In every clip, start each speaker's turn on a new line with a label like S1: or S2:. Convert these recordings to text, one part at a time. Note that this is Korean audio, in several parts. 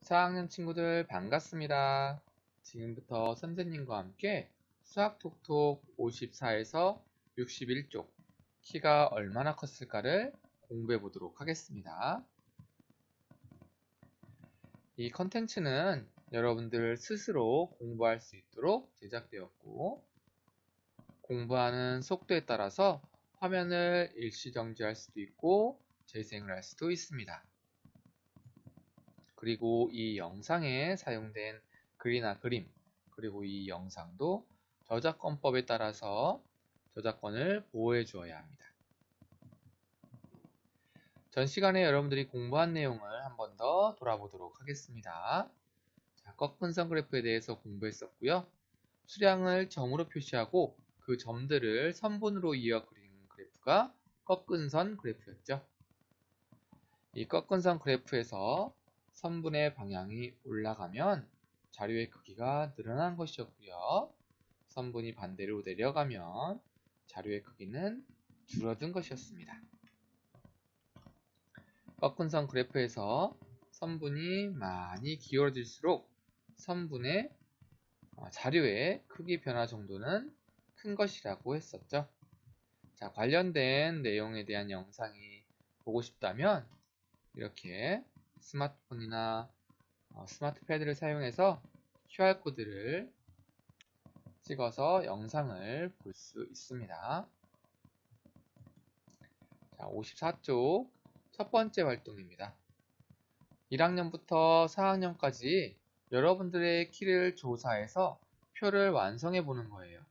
S1: 4학년 친구들 반갑습니다. 지금부터 선생님과 함께 수학톡톡 54에서 61쪽 키가 얼마나 컸을까를 공부해 보도록 하겠습니다. 이 컨텐츠는 여러분들 스스로 공부할 수 있도록 제작되었고, 공부하는 속도에 따라서 화면을 일시정지할 수도 있고 재생을 할 수도 있습니다. 그리고 이 영상에 사용된 글이나 그림, 그리고 이 영상도 저작권법에 따라서 저작권을 보호해 주어야 합니다. 전 시간에 여러분들이 공부한 내용을 한 번 더 돌아보도록 하겠습니다. 꺾은 선 그래프에 대해서 공부했었고요. 수량을 점으로 표시하고 그 점들을 선분으로 이어 그리는 그래프가 꺾은 선 그래프였죠. 이 꺾은 선 그래프에서 선분의 방향이 올라가면 자료의 크기가 늘어난 것이었고요. 선분이 반대로 내려가면 자료의 크기는 줄어든 것이었습니다. 꺾은 선 그래프에서 선분이 많이 기울어질수록 선분의 자료의 크기 변화 정도는 큰 것이라고 했었죠. 자, 관련된 내용에 대한 영상이 보고 싶다면 이렇게 스마트폰이나 스마트 패드를 사용해서 QR코드를 찍어서 영상을 볼 수 있습니다. 자, 54쪽 첫 번째 활동입니다. 1학년부터 4학년까지 여러분들의 키를 조사해서 표를 완성해 보는 거예요.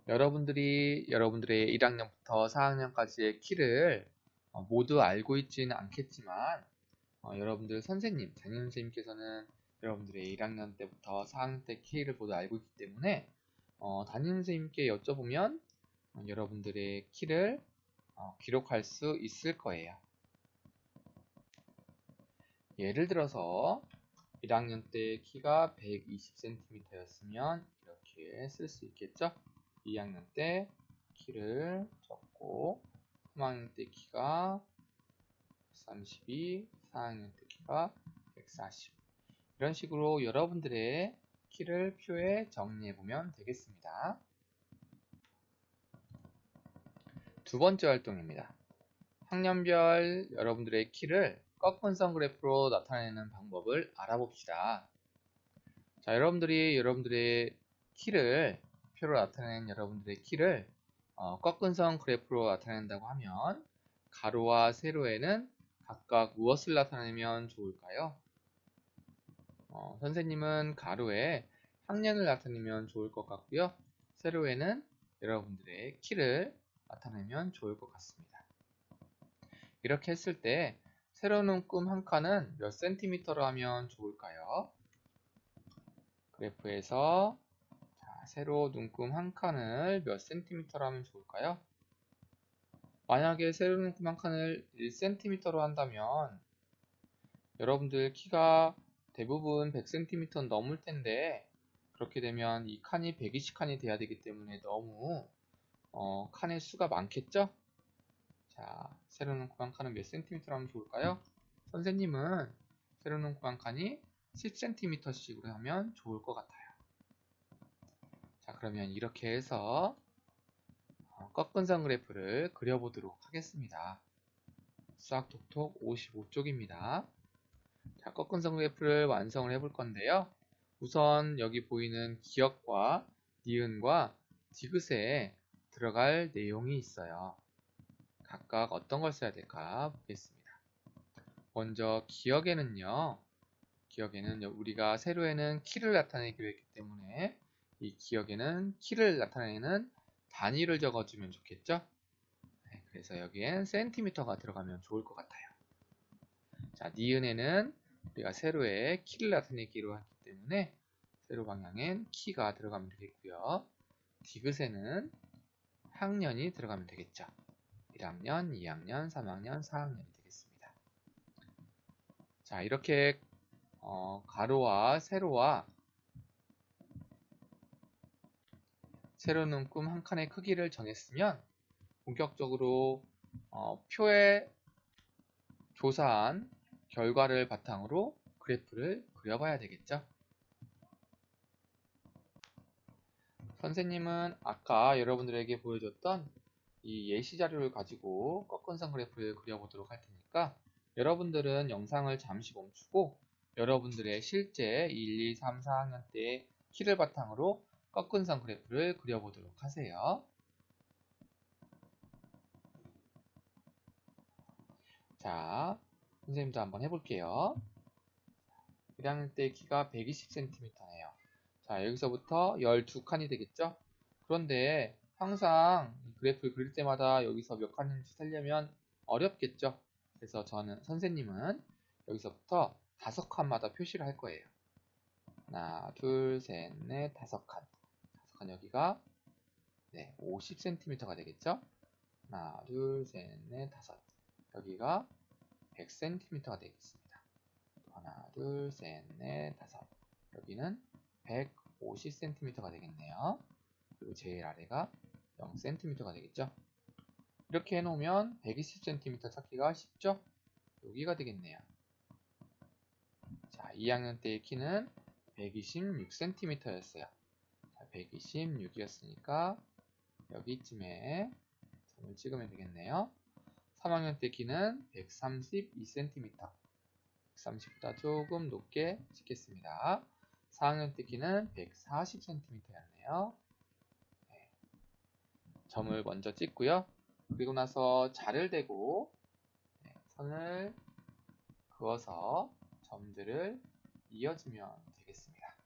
S1: 여러분들의 1학년부터 4학년까지의 키를 모두 알고 있지는 않겠지만 여러분들 선생님, 담임선생님께서는 여러분들의 1학년 때부터 4학년 때 키를 모두 알고 있기 때문에 담임선생님께 여쭤보면 여러분들의 키를 기록할 수 있을 거예요. 예를 들어서 1학년 때 키가 120cm였으면 이렇게 쓸 수 있겠죠? 2학년 때 키를 적고 3학년 때 키가 32, 4학년 때 키가 140 이런 식으로 여러분들의 키를 표에 정리해보면 되겠습니다. 두 번째 활동입니다. 학년별 여러분들의 키를 꺾은 선 그래프로 나타내는 방법을 알아봅시다. 자, 여러분들의 키를 표로 나타내는 여러분들의 키를 꺾은 선 그래프로 나타낸다고 하면 가로와 세로에는 각각 무엇을 나타내면 좋을까요? 선생님은 가로에 학년을 나타내면 좋을 것 같고요. 세로에는 여러분들의 키를 나타내면 좋을 것 같습니다. 이렇게 했을 때 세로 눈금 한 칸은 몇 센티미터로 하면 좋을까요? 그래프에서 세로 눈금 한 칸을 몇 센티미터로 하면 좋을까요? 만약에 세로 눈금 한 칸을 1cm로 한다면 여러분들 키가 대부분 100cm는 넘을 텐데 그렇게 되면 이 칸이 120칸이 돼야 되기 때문에 너무 칸의 수가 많겠죠? 자, 세로 눈금 한 칸은 몇 cm로 하면 좋을까요? 선생님은 세로 눈금 한 칸이 10cm씩으로 하면 좋을 것 같아요. 자, 그러면 이렇게 해서 꺾은 선 그래프를 그려보도록 하겠습니다. 수학톡톡 55쪽입니다. 자, 꺾은 선 그래프를 완성을 해볼 건데요. 우선 여기 보이는 기역과 니은과 디귿에 들어갈 내용이 있어요. 각각 어떤 걸 써야 될까 보겠습니다. 먼저 기역에는 우리가 세로에는 키를 나타내기로 했기 때문에 이 기역에는 키를 나타내는 단위를 적어주면 좋겠죠? 네, 그래서 여기엔 센티미터가 들어가면 좋을 것 같아요. 자, 니은에는 우리가 세로에 키를 나타내기로 했기 때문에 세로 방향엔 키가 들어가면 되겠고요. 디귿에는 학년이 들어가면 되겠죠. 1학년, 2학년, 3학년, 4학년이 되겠습니다. 자, 이렇게 가로와 세로와 세로 눈금 한 칸의 크기를 정했으면 본격적으로 표에 조사한 결과를 바탕으로 그래프를 그려봐야 되겠죠. 선생님은 아까 여러분들에게 보여줬던 이 예시 자료를 가지고 꺾은선 그래프를 그려보도록 할 테니까 여러분들은 영상을 잠시 멈추고 여러분들의 실제 1, 2, 3, 4학년 때의 키를 바탕으로 꺾은선 그래프를 그려보도록 하세요. 자, 선생님도 한번 해볼게요. 1학년 때 키가 120cm네요. 자, 여기서부터 12칸이 되겠죠? 그런데 항상 그래프를 그릴 때마다 여기서 몇 칸인지 세려면 어렵겠죠? 그래서 선생님은 여기서부터 5칸마다 표시를 할 거예요. 하나, 둘, 셋, 넷, 5칸. 5칸 여기가 50cm가 되겠죠? 하나, 둘, 셋, 넷, 5. 여기가 100cm가 되겠습니다. 하나, 둘, 셋, 넷, 5. 여기는 150cm가 되겠네요. 그리고 제일 아래가 0cm가 되겠죠. 이렇게 해놓으면 120cm 찾기가 쉽죠? 여기가 되겠네요. 자, 2학년 때의 키는 126cm였어요. 자, 126이었으니까 여기쯤에 점을 찍으면 되겠네요. 3학년 때 키는 132cm. 130보다 조금 높게 찍겠습니다. 4학년 때 키는 140cm였네요. 점을 먼저 찍고요. 그리고 나서 자를 대고 선을 그어서 점들을 이어주면 되겠습니다.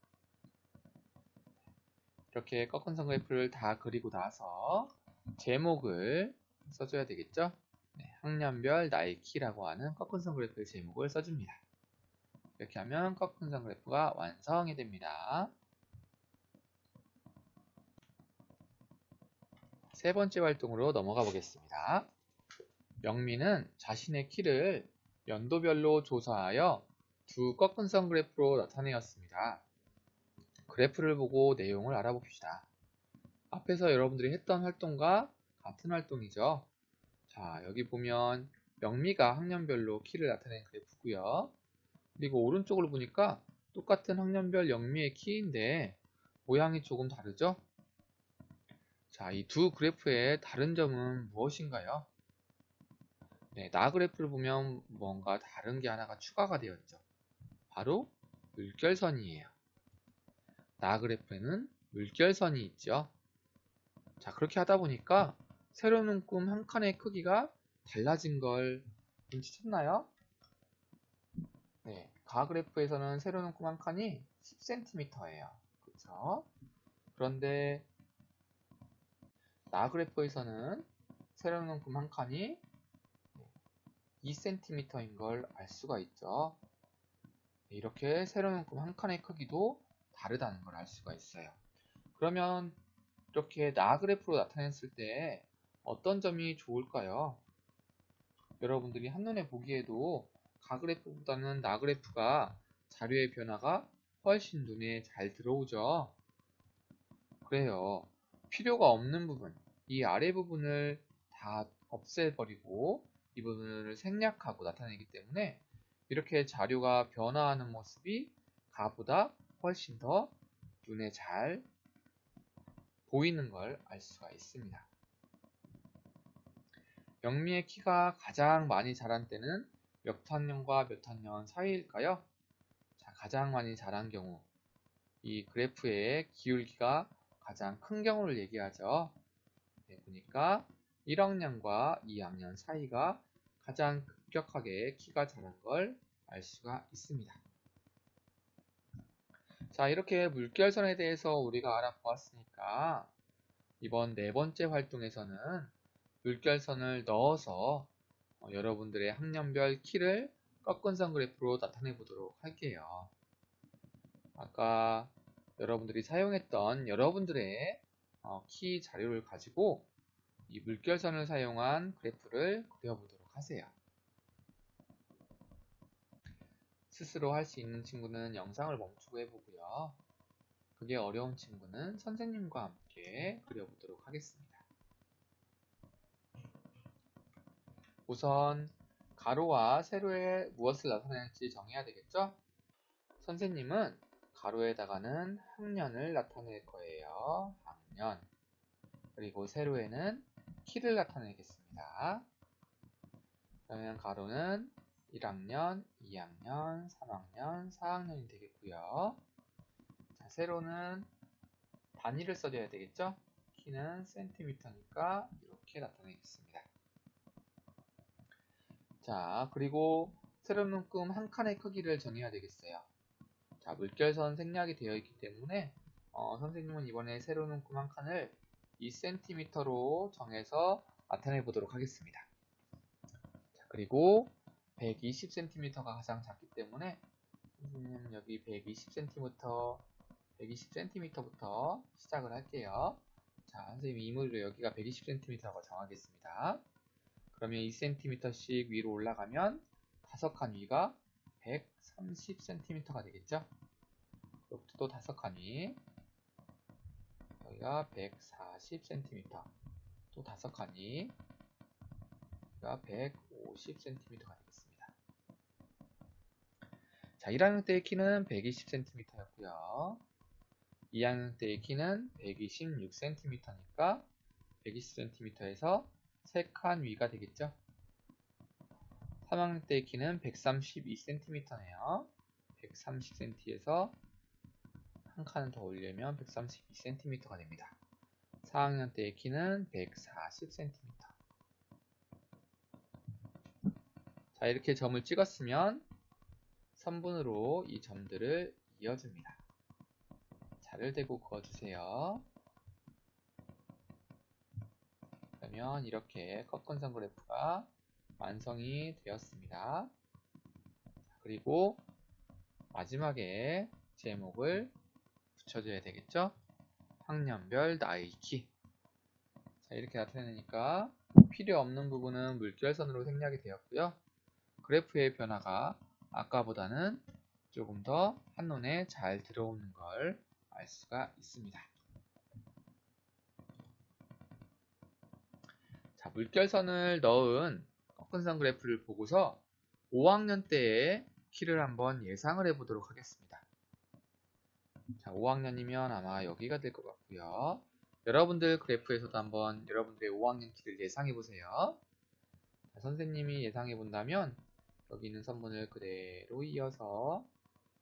S1: 이렇게 꺾은 선 그래프를 다 그리고 나서 제목을 써줘야 되겠죠? 학년별 나의 키라고 하는 꺾은 선 그래프의 제목을 써줍니다. 이렇게 하면 꺾은 선 그래프가 완성이 됩니다. 세 번째 활동으로 넘어가 보겠습니다. 영민은 자신의 키를 연도별로 조사하여 두 꺾은 선 그래프로 나타내었습니다. 그래프를 보고 내용을 알아봅시다. 앞에서 여러분들이 했던 활동과 같은 활동이죠. 자, 여기 보면 영미가 학년별로 키를 나타낸 그래프고요. 그리고 오른쪽으로 보니까 똑같은 학년별 영미의 키인데 모양이 조금 다르죠? 자, 이 두 그래프의 다른 점은 무엇인가요? 나 그래프를 보면 뭔가 다른 게 하나가 추가가 되어 있죠. 바로 물결선이에요. 나 그래프에는 물결선이 있죠. 자, 그렇게 하다 보니까 세로 눈금 한 칸의 크기가 달라진 걸 눈치챘나요? 가 그래프에서는 세로 눈금 한 칸이 10cm예요. 그쵸? 그런데 나 그래프에서는 세로 눈금 한 칸이 2cm인 걸 알 수가 있죠. 이렇게 세로 눈금 한 칸의 크기도 다르다는 걸 알 수가 있어요. 그러면 이렇게 나 그래프로 나타냈을 때 어떤 점이 좋을까요? 여러분들이 한눈에 보기에도 가 그래프보다는 나 그래프가 자료의 변화가 훨씬 눈에 잘 들어오죠. 그래요. 필요가 없는 부분, 이 아래 부분을 다 없애버리고 이 부분을 생략하고 나타내기 때문에 이렇게 자료가 변화하는 모습이 가보다 훨씬 더 눈에 잘 보이는 걸 알 수가 있습니다. 영미의 키가 가장 많이 자란 때는 몇 학년과 몇 학년 사이일까요? 자, 가장 많이 자란 경우, 이 그래프의 기울기가 가장 큰 경우를 얘기하죠. 보니까 1학년과 2학년 사이가 가장 급격하게 키가 자란 걸 알 수가 있습니다. 자, 이렇게 물결선에 대해서 우리가 알아보았으니까 이번 네 번째 활동에서는 물결선을 넣어서 여러분들의 학년별 키를 꺾은 선 그래프로 나타내 보도록 할게요. 아까 여러분들이 사용했던 여러분들의 키 자료를 가지고 이 물결선을 사용한 그래프를 그려보도록 하세요. 스스로 할 수 있는 친구는 영상을 멈추고 해보고요. 그게 어려운 친구는 선생님과 함께 그려보도록 하겠습니다. 우선 가로와 세로에 무엇을 나타낼지 정해야 되겠죠? 선생님은 가로에다가는 학년을 나타낼 거예요. 학년. 그리고 세로에는 키를 나타내겠습니다. 그러면 가로는 1학년, 2학년, 3학년, 4학년이 되겠고요. 자, 세로는 단위를 써줘야 되겠죠? 키는 센티미터니까 이렇게 나타내겠습니다. 자, 그리고 세로 눈금 한 칸의 크기를 정해야 되겠어요. 자, 물결선 생략이 되어 있기 때문에 선생님은 이번에 세로 눈금 한 칸을 2cm로 정해서 나타내 보도록 하겠습니다. 자, 그리고 120cm가 가장 작기 때문에 선생님은 여기 120cm부터 시작을 할게요. 자, 선생님이 임의로 여기가 120cm라고 정하겠습니다. 그러면 2cm씩 위로 올라가면 5칸 위가 130cm가 되겠죠? 여기부터 또 5칸 위, 여기가 140cm, 또 5칸 위, 여기가 150cm가 되겠습니다. 자, 1학년 때의 키는 120cm였고요. 2학년 때의 키는 126cm니까 120cm에서 3칸 위가 되겠죠? 3학년 때의 키는 132cm네요. 130cm에서 한 칸을 더 올리면 132cm가 됩니다. 4학년 때의 키는 140cm. 자, 이렇게 점을 찍었으면 선분으로 이 점들을 이어줍니다. 자를 대고 그어주세요. 그러면 이렇게 꺾은선 그래프가 완성이 되었습니다. 그리고 마지막에 제목을 붙여줘야 되겠죠? 학년별 나이 키. 자, 이렇게 나타내니까 필요 없는 부분은 물결선으로 생략이 되었고요. 그래프의 변화가 아까보다는 조금 더 한눈에 잘 들어오는 걸 알 수가 있습니다. 자, 물결선을 넣은 꺾은선 그래프를 보고서 5학년 때의 키를 한번 예상을 해보도록 하겠습니다. 자, 5학년이면 아마 여기가 될 것 같고요. 여러분들 그래프에서도 한번 여러분들의 5학년 키를 예상해 보세요. 자, 선생님이 예상해 본다면 여기 있는 선분을 그대로 이어서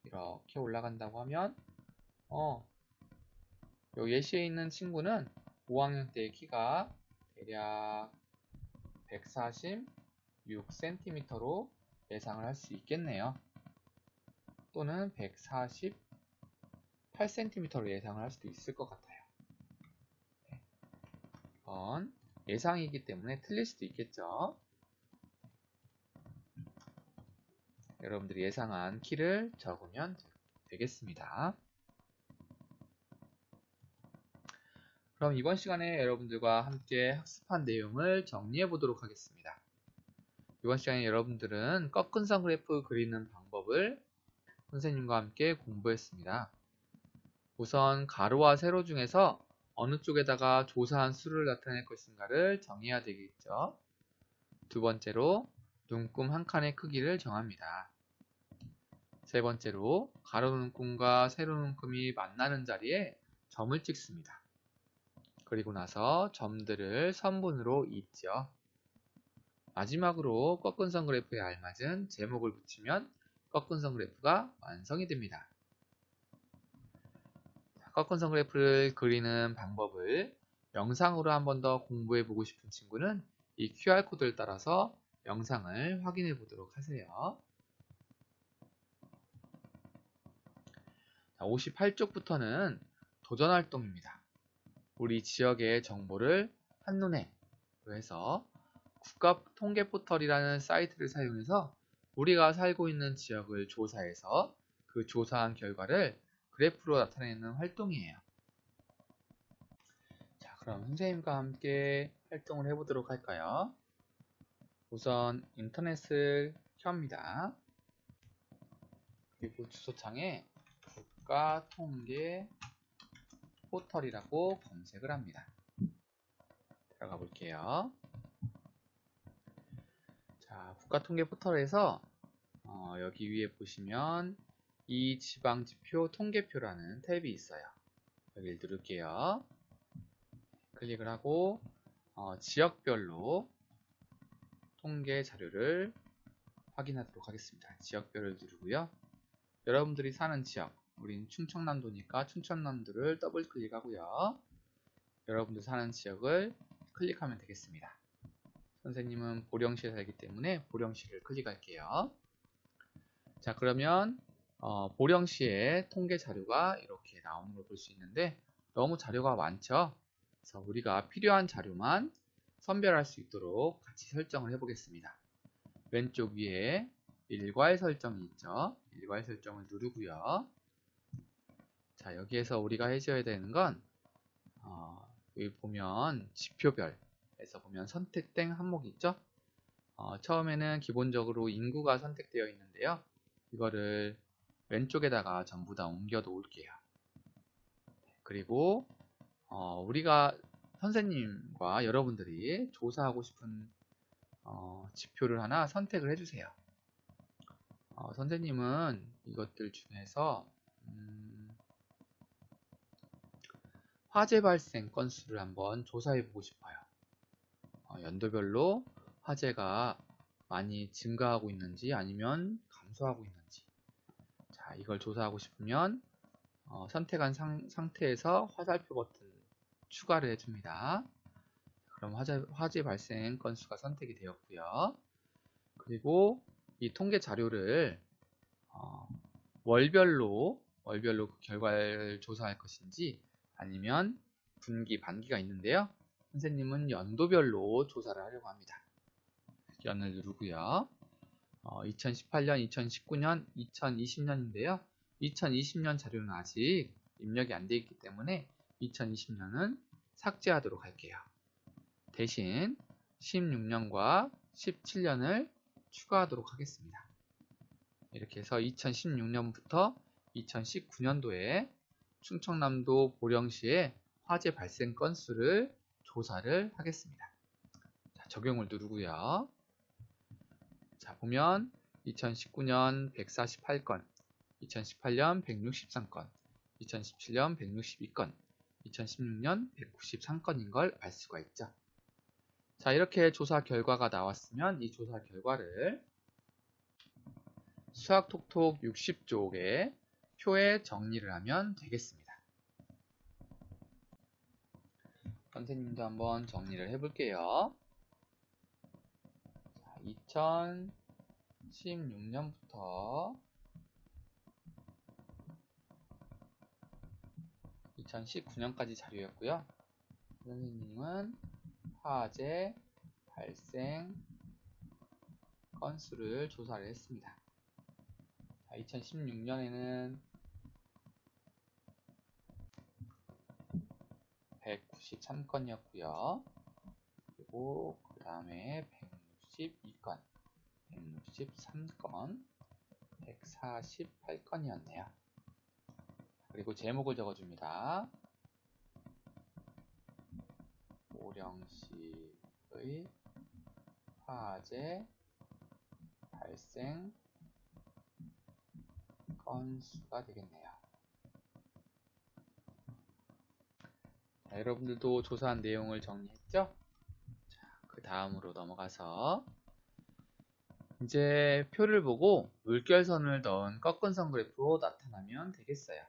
S1: 이렇게 올라간다고 하면 요 예시에 있는 친구는 5학년 때의 키가 대략 146cm로 예상을 할 수 있겠네요. 또는 148cm로 예상을 할 수도 있을 것 같아요. 이건 예상이기 때문에 틀릴 수도 있겠죠. 여러분들이 예상한 키를 적으면 되겠습니다. 그럼 이번 시간에 여러분들과 함께 학습한 내용을 정리해 보도록 하겠습니다. 이번 시간에 여러분들은 꺾은선 그래프 그리는 방법을 선생님과 함께 공부했습니다. 우선 가로와 세로 중에서 어느 쪽에다가 조사한 수를 나타낼 것인가를 정해야 되겠죠. 두 번째로 눈금 한 칸의 크기를 정합니다. 세 번째로 가로 눈금과 세로 눈금이 만나는 자리에 점을 찍습니다. 그리고 나서 점들을 선분으로 잇죠. 마지막으로 꺾은선 그래프에 알맞은 제목을 붙이면 꺾은선 그래프가 완성이 됩니다. 꺾은선 그래프를 그리는 방법을 영상으로 한 번 더 공부해 보고 싶은 친구는 이 QR코드를 따라서 영상을 확인해 보도록 하세요. 58쪽부터는 도전활동입니다. 우리 지역의 정보를 한눈에 해서 국가통계포털이라는 사이트를 사용해서 우리가 살고 있는 지역을 조사해서 그 조사한 결과를 그래프로 나타내는 활동이에요. 자, 그럼 선생님과 함께 활동을 해보도록 할까요? 우선 인터넷을 켭니다. 그리고 주소창에 국가통계포털이라고 검색을 합니다. 들어가 볼게요. 자, 국가통계 포털에서 여기 위에 보시면 이 지방지표 통계표라는 탭이 있어요. 여기를 누를게요. 클릭을 하고 지역별로 통계 자료를 확인하도록 하겠습니다. 지역별을 누르고요. 여러분들이 사는 지역, 우린 충청남도니까 충청남도를 더블 클릭하고요. 여러분들 사는 지역을 클릭하면 되겠습니다. 선생님은 보령시에 살기 때문에 보령시를 클릭할게요. 자, 그러면 보령시의 통계 자료가 이렇게 나오는 걸 볼 수 있는데 너무 자료가 많죠? 그래서 우리가 필요한 자료만 선별할 수 있도록 같이 설정을 해보겠습니다. 왼쪽 위에 일괄 설정이 있죠? 일괄 설정을 누르고요. 자, 여기에서 우리가 해줘야 되는 건 여기 보면 지표별에서 보면 선택된 항목이 있죠? 처음에는 기본적으로 인구가 선택되어 있는데요. 이거를 왼쪽에다가 전부 다 옮겨 놓을게요. 그리고 우리가 선생님과 여러분들이 조사하고 싶은 지표를 하나 선택을 해주세요. 선생님은 이것들 중에서 화재 발생 건수를 한번 조사해 보고 싶어요. 연도별로 화재가 많이 증가하고 있는지 아니면 감소하고 있는지. 자, 이걸 조사하고 싶으면 선택한 상태에서 화살표 버튼 추가를 해줍니다. 그럼 화재 발생 건수가 선택이 되었고요. 그리고 이 통계 자료를 월별로 그 결과를 조사할 것인지 아니면 분기, 반기가 있는데요. 선생님은 연도별로 조사를 하려고 합니다. 연을 누르고요. 2018년, 2019년, 2020년인데요. 2020년 자료는 아직 입력이 안 되어 있기 때문에 2020년은 삭제하도록 할게요. 대신 16년과 17년을 추가하도록 하겠습니다. 이렇게 해서 2016년부터 2019년도에 충청남도 보령시의 화재 발생 건수를 조사를 하겠습니다. 자, 적용을 누르고요. 자, 보면 2019년 148건, 2018년 163건, 2017년 162건, 2016년 193건인 걸 알 수가 있죠. 자, 이렇게 조사 결과가 나왔으면 이 조사 결과를 수학톡톡 60쪽에 표에 정리를 하면 되겠습니다. 선생님도 한번 정리를 해볼게요. 2016년부터 2019년까지 자료였고요. 선생님은 화재 발생 건수를 조사를 했습니다. 2016년에는 193건이었고요. 그리고 그 다음에 162건, 163건, 148건이었네요. 그리고 제목을 적어줍니다. 보령시의 화재 발생 건수가 되겠네요. 자, 여러분들도 조사한 내용을 정리했죠? 자, 그 다음으로 넘어가서 이제 표를 보고 물결선을 넣은 꺾은 선 그래프로 나타나면 되겠어요.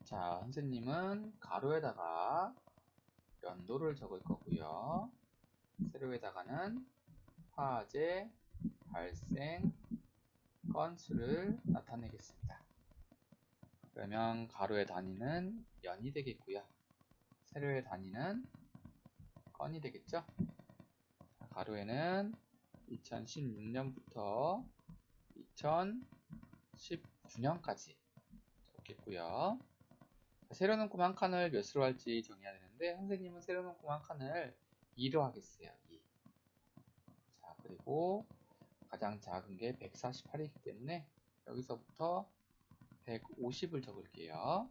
S1: 자, 선생님은 가로에다가 연도를 적을 거고요. 세로에다가는 화재 발생 건수를 나타내겠습니다. 그러면 가로의 단위는 연이 되겠고요. 세로의 단위는 건이 되겠죠. 가로에는 2016년부터 2019년까지 적겠고요. 세로는 꼼 한 칸을 몇으로 할지 정해야 되는데 선생님은 세로는 꼼 한 칸을 2로 하겠어요. 2. 자, 그리고 가장 작은 게 148이기 때문에 여기서부터 150을 적을게요.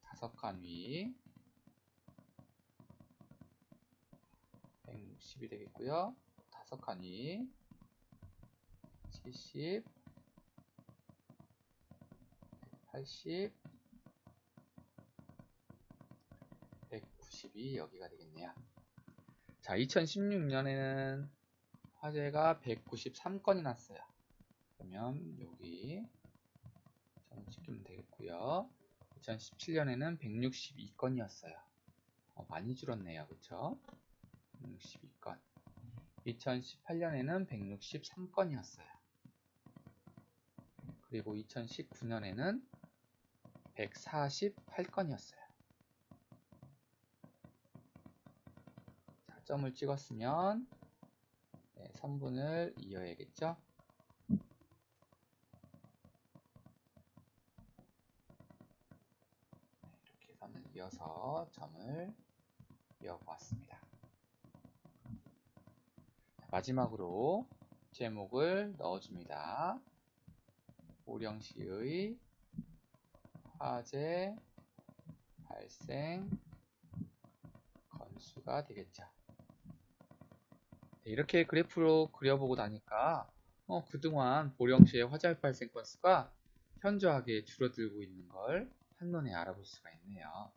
S1: 5칸 위 160이 되겠고요. 5칸이 70, 180, 190이 여기가 되겠네요. 자, 2016년에는 화재가 193건이 났어요. 그러면 여기 점 찍으면 되겠고요. 2017년에는 162건이었어요. 많이 줄었네요. 그쵸? 162건. 2018년에는 163건이었어요. 그리고 2019년에는 148건이었어요. 자, 점을 찍었으면 선분을 이어야겠죠? 이렇게 선을 이어서 점을 이어보았습니다. 마지막으로 제목을 넣어줍니다. 보령시의 화재 발생 건수가 되겠죠. 이렇게 그래프로 그려보고 나니까 그동안 보령시의 화재 발생 건수가 현저하게 줄어들고 있는 걸 한눈에 알아볼 수가 있네요.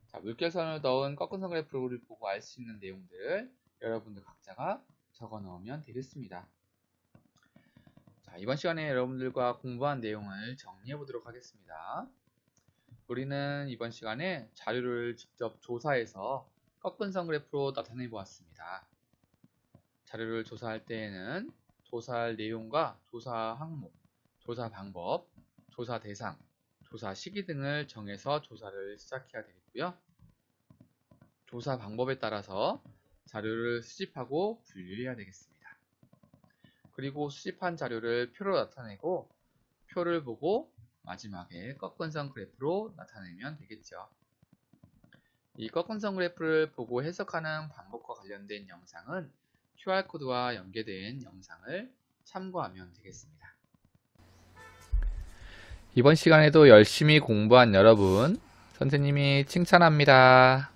S1: 자, 물결선을 넣은 꺾은선 그래프를 보고 알 수 있는 내용들 여러분들 각자가 적어 넣으면 되겠습니다. 자, 이번 시간에 여러분들과 공부한 내용을 정리해 보도록 하겠습니다. 우리는 이번 시간에 자료를 직접 조사해서 꺾은선 그래프로 나타내 보았습니다. 자료를 조사할 때에는 조사할 내용과 조사 항목, 조사 방법, 조사 대상, 조사 시기 등을 정해서 조사를 시작해야 되겠고요. 조사 방법에 따라서 자료를 수집하고 분류해야 되겠습니다. 그리고 수집한 자료를 표로 나타내고 표를 보고 마지막에 꺾은선 그래프로 나타내면 되겠죠. 이 꺾은선 그래프를 보고 해석하는 방법과 관련된 영상은 QR코드와 연계된 영상을 참고하면 되겠습니다. 이번 시간에도 열심히 공부한 여러분, 선생님이 칭찬합니다.